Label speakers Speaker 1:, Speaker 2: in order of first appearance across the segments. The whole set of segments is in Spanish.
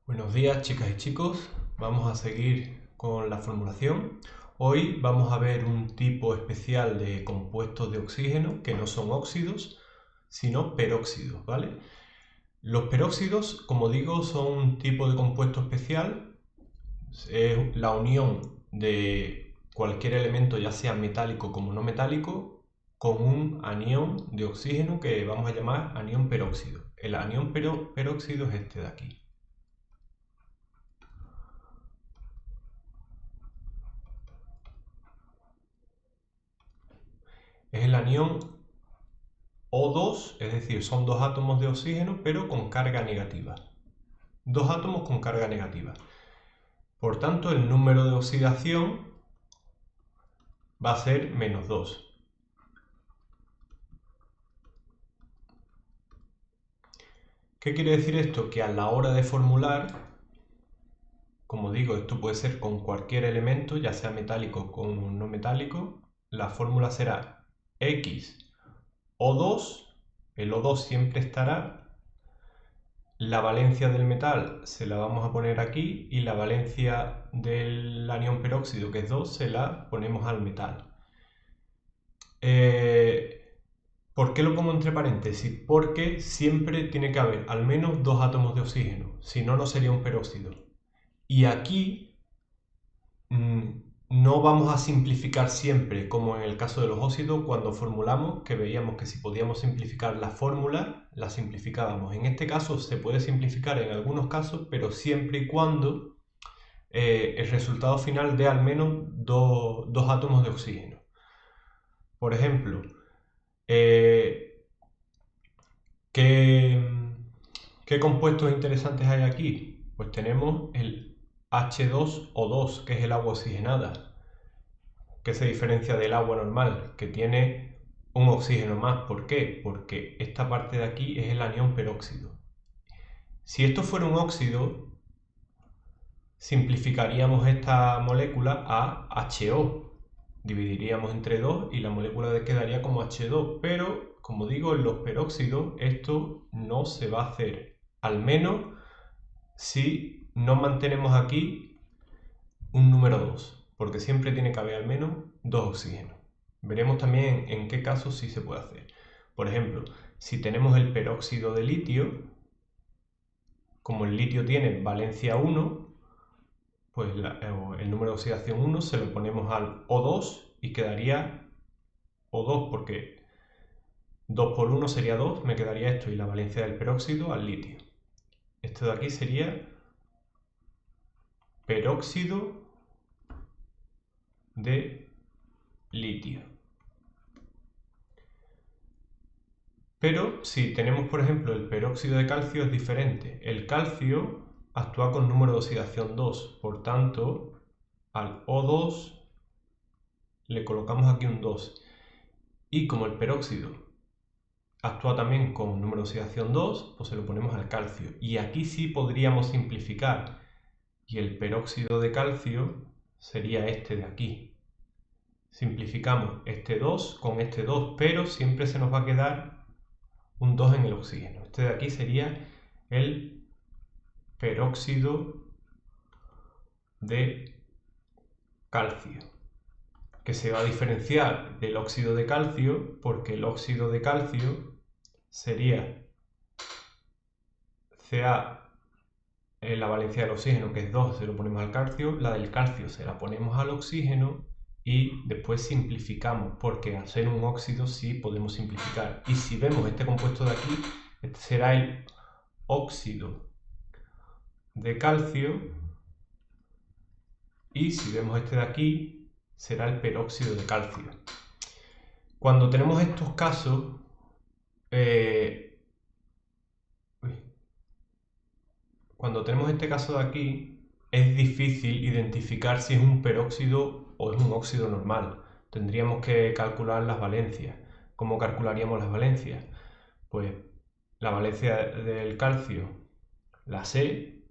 Speaker 1: Buenos días, chicas y chicos. Vamos a seguir con la formulación. Hoy vamos a ver un tipo especial de compuestos de oxígeno que no son óxidos, sino peróxidos, ¿vale? Los peróxidos, como digo, son un tipo de compuesto especial. Es la unión de cualquier elemento, ya sea metálico como no metálico, con un anión de oxígeno que vamos a llamar anión peróxido. El anión peróxido es este de aquí. Es el anión O2, es decir, son dos átomos de oxígeno pero con carga negativa. Dos átomos con carga negativa. Por tanto, el número de oxidación va a ser -2. ¿Qué quiere decir esto? Que a la hora de formular, como digo, esto puede ser con cualquier elemento, ya sea metálico como no metálico, la fórmula será X O2, el O2 siempre estará. La valencia del metal se la vamos a poner aquí y la valencia del anión peróxido, que es 2, se la ponemos al metal. ¿Por qué lo pongo entre paréntesis? Porque siempre tiene que haber al menos dos átomos de oxígeno, si no, no sería un peróxido. Y aquí no vamos a simplificar siempre, como en el caso de los óxidos, cuando formulamos, que veíamos que si podíamos simplificar la fórmula, la simplificábamos. En este caso se puede simplificar en algunos casos, pero siempre y cuando el resultado final dé al menos dos átomos de oxígeno. Por ejemplo, ¿qué compuestos interesantes hay aquí? Pues tenemos el H2O2, que es el agua oxigenada, que se diferencia del agua normal, que tiene un oxígeno más. ¿Por qué? Porque esta parte de aquí es el anión peróxido. Si esto fuera un óxido, simplificaríamos esta molécula a HO. Dividiríamos entre 2 y la molécula quedaría como H2. Pero, como digo, en los peróxidos esto no se va a hacer. Al menos si no mantenemos aquí un número 2, porque siempre tiene que haber al menos dos oxígenos. Veremos también en qué casos sí se puede hacer. Por ejemplo, si tenemos el peróxido de litio, como el litio tiene valencia 1, pues el número de oxidación 1 se lo ponemos al O2 y quedaría O2, porque 2 por 1 sería 2, me quedaría esto, y la valencia del peróxido al litio. Esto de aquí sería peróxido de litio. Pero si tenemos, por ejemplo, el peróxido de calcio, es diferente. El calcio actúa con número de oxidación 2, por tanto, al O2 le colocamos aquí un 2. Y como el peróxido actúa también con número de oxidación 2, pues se lo ponemos al calcio. Y aquí sí podríamos simplificar. Y el peróxido de calcio sería este de aquí. Simplificamos este 2 con este 2, pero siempre se nos va a quedar un 2 en el oxígeno. Este de aquí sería el peróxido de calcio, que se va a diferenciar del óxido de calcio, porque el óxido de calcio sería Ca, la valencia del oxígeno, que es 2, se lo ponemos al calcio, la del calcio se la ponemos al oxígeno y después simplificamos, porque al ser un óxido sí podemos simplificar. Y si vemos este compuesto de aquí, este será el óxido de calcio, y si vemos este de aquí, será el peróxido de calcio. Cuando tenemos estos casos, cuando tenemos este caso de aquí, es difícil identificar si es un peróxido o es un óxido normal. Tendríamos que calcular las valencias. ¿Cómo calcularíamos las valencias? Pues la valencia del calcio la sé,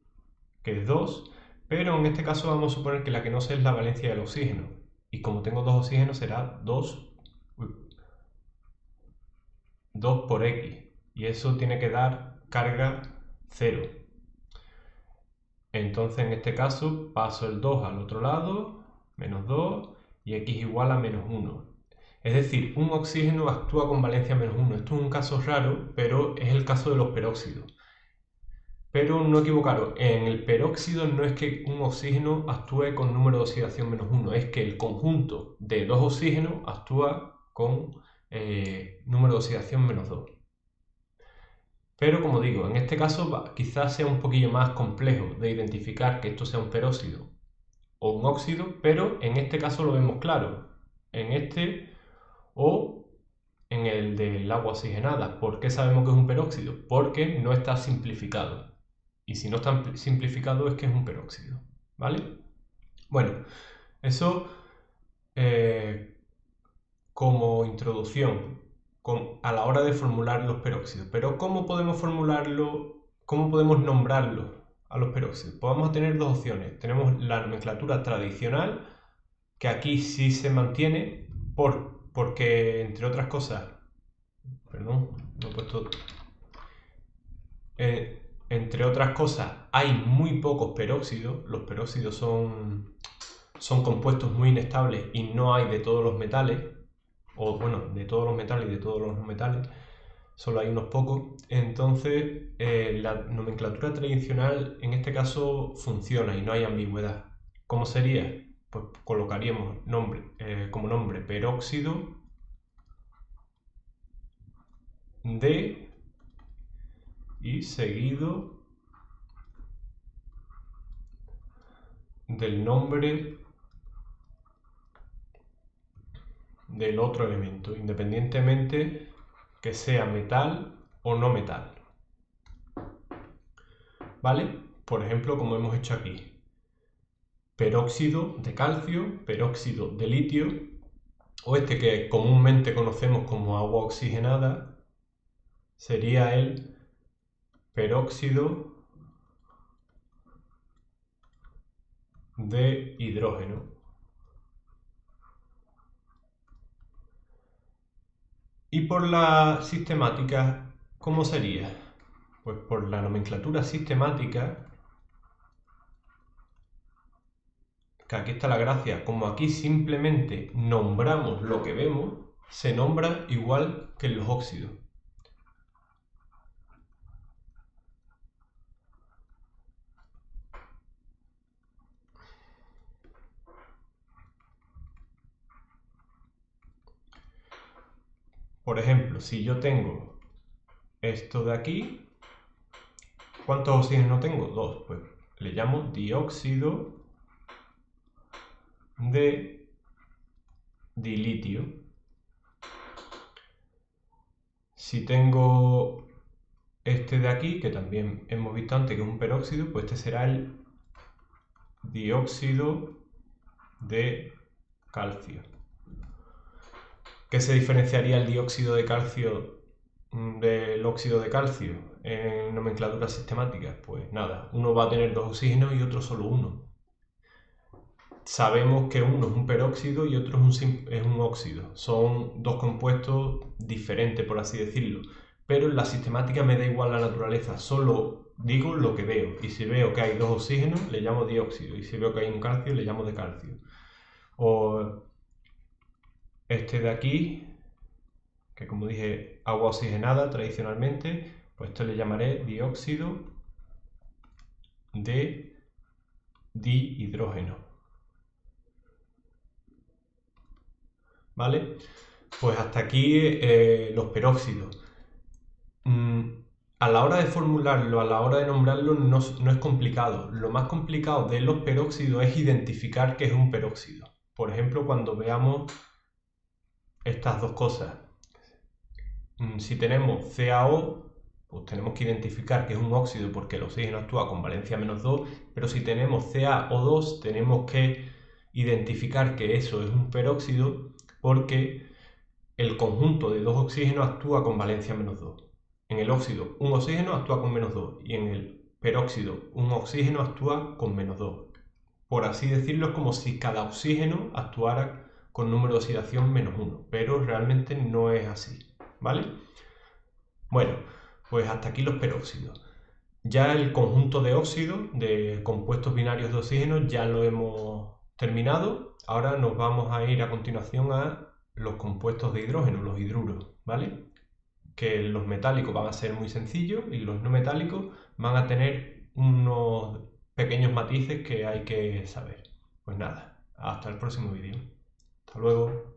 Speaker 1: que es 2, pero en este caso vamos a suponer que la que no sé es la valencia del oxígeno. Y como tengo dos oxígenos será 2 por X. Y eso tiene que dar carga 0. Entonces en este caso paso el 2 al otro lado, menos 2, y x igual a menos 1. Es decir, un oxígeno actúa con valencia menos 1. Esto es un caso raro, pero es el caso de los peróxidos. Pero no equivocaros, en el peróxido no es que un oxígeno actúe con número de oxidación menos 1, es que el conjunto de dos oxígenos actúa con número de oxidación menos 2. Pero como digo, en este caso quizás sea un poquillo más complejo de identificar que esto sea un peróxido o un óxido, pero en este caso lo vemos claro, en este o en el del agua oxigenada. ¿Por qué sabemos que es un peróxido? Porque no está simplificado. Y si no está simplificado es que es un peróxido, ¿vale? Bueno, eso como introducción a la hora de formular los peróxidos. Pero ¿cómo podemos formularlo? ¿Cómo podemos nombrarlo a los peróxidos? Pues vamos a tener dos opciones. Tenemos la nomenclatura tradicional, que aquí sí se mantiene porque, entre otras cosas, perdón, no he puesto... entre otras cosas, hay muy pocos peróxidos. Los peróxidos son compuestos muy inestables y no hay de todos los metales, o bueno, de todos los metales y de todos los no metales, solo hay unos pocos. Entonces, la nomenclatura tradicional en este caso funciona y no hay ambigüedad. ¿Cómo sería? Pues colocaríamos como nombre peróxido de y seguido del nombre del otro elemento, independientemente que sea metal o no metal. ¿Vale? Por ejemplo, como hemos hecho aquí. Peróxido de calcio, peróxido de litio, o este que comúnmente conocemos como agua oxigenada, sería el peróxido de hidrógeno. Y por la sistemática, ¿cómo sería? Pues por la nomenclatura sistemática, que aquí está la gracia, como aquí simplemente nombramos lo que vemos, se nombra igual que en los óxidos. Por ejemplo, si yo tengo esto de aquí, ¿cuántos oxígenos tengo? 2. Pues le llamo dióxido de dilitio. Si tengo este de aquí, que también hemos visto antes que es un peróxido, pues este será el dióxido de calcio. ¿Qué se diferenciaría el dióxido de calcio del óxido de calcio en nomenclatura sistemática? Pues nada, uno va a tener dos oxígenos y otro solo uno. Sabemos que uno es un peróxido y otro es un óxido. Son dos compuestos diferentes, por así decirlo. Pero en la sistemática me da igual la naturaleza, solo digo lo que veo. Y si veo que hay dos oxígenos, le llamo dióxido. Y si veo que hay un calcio, le llamo de calcio. O este de aquí, que como dije, agua oxigenada tradicionalmente, pues esto le llamaré dióxido de dihidrógeno. ¿Vale? Pues hasta aquí los peróxidos. A la hora de formularlo, a la hora de nombrarlo, no es complicado. Lo más complicado de los peróxidos es identificar qué es un peróxido. Por ejemplo, cuando veamos estas dos cosas. Si tenemos CaO, pues tenemos que identificar que es un óxido porque el oxígeno actúa con valencia menos 2, pero si tenemos CaO2 tenemos que identificar que eso es un peróxido porque el conjunto de dos oxígenos actúa con valencia menos 2. En el óxido un oxígeno actúa con menos 2 y en el peróxido un oxígeno actúa con menos 2. Por así decirlo, es como si cada oxígeno actuara con número de oxidación menos 1, pero realmente no es así, ¿vale? Bueno, pues hasta aquí los peróxidos. Ya el conjunto de óxidos, de compuestos binarios de oxígeno, ya lo hemos terminado. Ahora nos vamos a ir a continuación a los compuestos de hidrógeno, los hidruros, ¿vale? Que los metálicos van a ser muy sencillos y los no metálicos van a tener unos pequeños matices que hay que saber. Pues nada, hasta el próximo vídeo. Hasta luego.